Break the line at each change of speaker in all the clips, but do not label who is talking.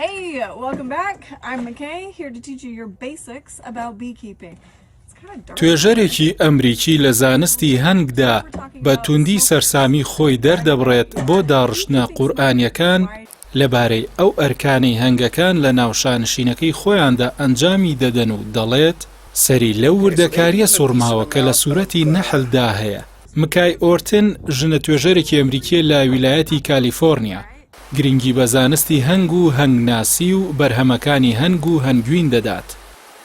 Hey, welcome back. I'm McKay, here to teach you your basics about beekeeping.
توێژەرێکی ئەمریکی لە زانستی هەنگدا بە توندی سەرسامی خۆی دەردەبڕێت بۆ داڕشتنە قورئانیەکان لەبارەی ئەو ئەرکانەی هەنگەکان لە ناوشانشینەکەی خۆیاندا ئەنجامی دەدەن و دەڵێت سەری لەو وردەکاریە سوورماوە کە لە سوورەتی نەحلدا هەیە. مکای ئۆرتن ژنە توێژەرێکی ئەمریکی لە ویلایەتی کالیفۆرنیا گرنگی بە زانستی هەنگ و هەنگناسی و بەرهەمەکانی هەنگ و هەنگوین دەدات.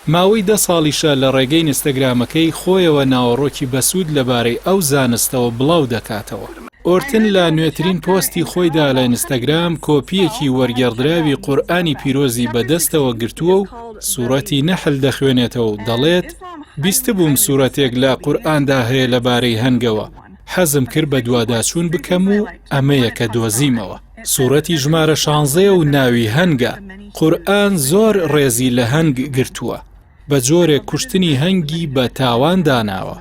ماوەی 10 ساڵیشە لە ڕێگەی ئینستاگرامەکەی خۆیەوە ناوەڕۆکی بەسوود لەبارەی ئەو زانستەوە بڵاو دەکاتەوە. ئۆرتن لە نوێترین پۆستی خۆیدا لە ئینستاگرام کۆپیەکی وەرگێڕدراوی قورئانی پیرۆزی بەدەستەوە گرتووە و سوورەتی نەحل دەخوێنێتەوە و دەڵێت بیست بووم سوورەتێک لە قورئاندا هەیە لەبارەی هەنگەوە. حەزم کرد بە دوواداچوون بکەم و ئەمەیە کە دۆزیمەوە. سوورەتی ژمارە 16 و ناوی هەنگە. قورئان زۆر ڕێزی لە هەنگ گرتووە. بە جۆرێک کوشتنی هەنگی بە تاوان داناوە.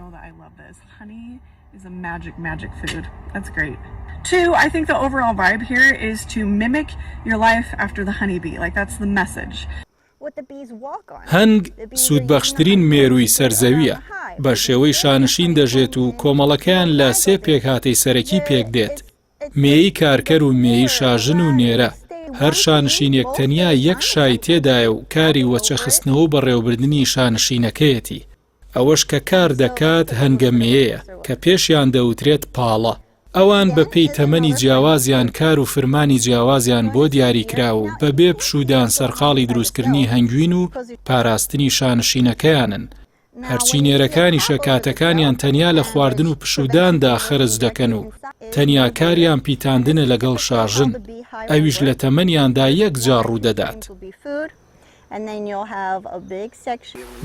Two, I think the overall vibe here is to mimic your life after the honeybee. Like that's the message.
هەنگ سوودبەخشترین مێرووی سەرزەویە. بە شێوەی شانشین دەژێت و کۆمەڵەکەیان لە 3 پێکهاتەی سەرەکی پێک دێت. مێی کارکەر و مێی شاژن و نێرە. هەر شانشینێک تەنیا یەک شای تێدایە و کاری وەچەخستنەوە بەڕێوەبردننی شانشینەکەیەتی. ئەوەش کە کار دەکات هەنگەمەیەیە کە پێشیان دەوترێت پاڵە. ئەوان بە پێی تەمەنی جیاوازیان کار و فرمانی جیاوازیان بۆ دیاریکراوە و بەبێ پشودان سەرقاڵی دروستکردنی هەنگوین و پاراستنی شانشینەکەیانن. هەرچی نێرەکانیشە کاتەکانیان تەنیا لە خواردن و پشوداندا خەرج دەکەن و تەنیا کاریان پیتاندنە لەگەڵ شاژن. ئەویش لە تەمەنیاندا یەک جار ڕوو دەدات.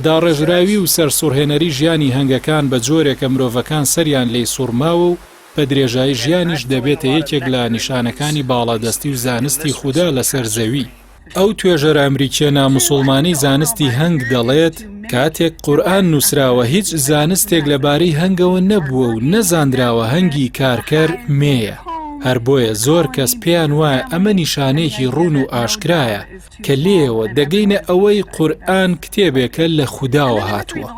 داڕێژراوی و سەرسوڕهێنەری ژیانی هەنگەکان بە جۆرێکە مرۆڤەکان سەریان لێی سوورماوە و بە درێژایی ژیانیش دەبێتە یەکێک لە نیشانەکانی باڵادەستی و زانستی خوددا لەسەر زەوی. ئەو توێژەرە ئەمریکیە ناموسڵمانی زانستی هەنگ دەڵێت کاتێک قورئان نووسراوە هیچ زانستێک لەبارەی هەنگەوە نەبووە و نەزاندراوە هەنگی کارکەر مێیە. هەر بۆیە زۆر کەس پێیان وایە ئەمە نیشانەیەکی ڕوون و ئاشکرایە کە لێەوە دەگەینە ئەوەی قورئان کتێبێکە لە خودداوە هاتووە.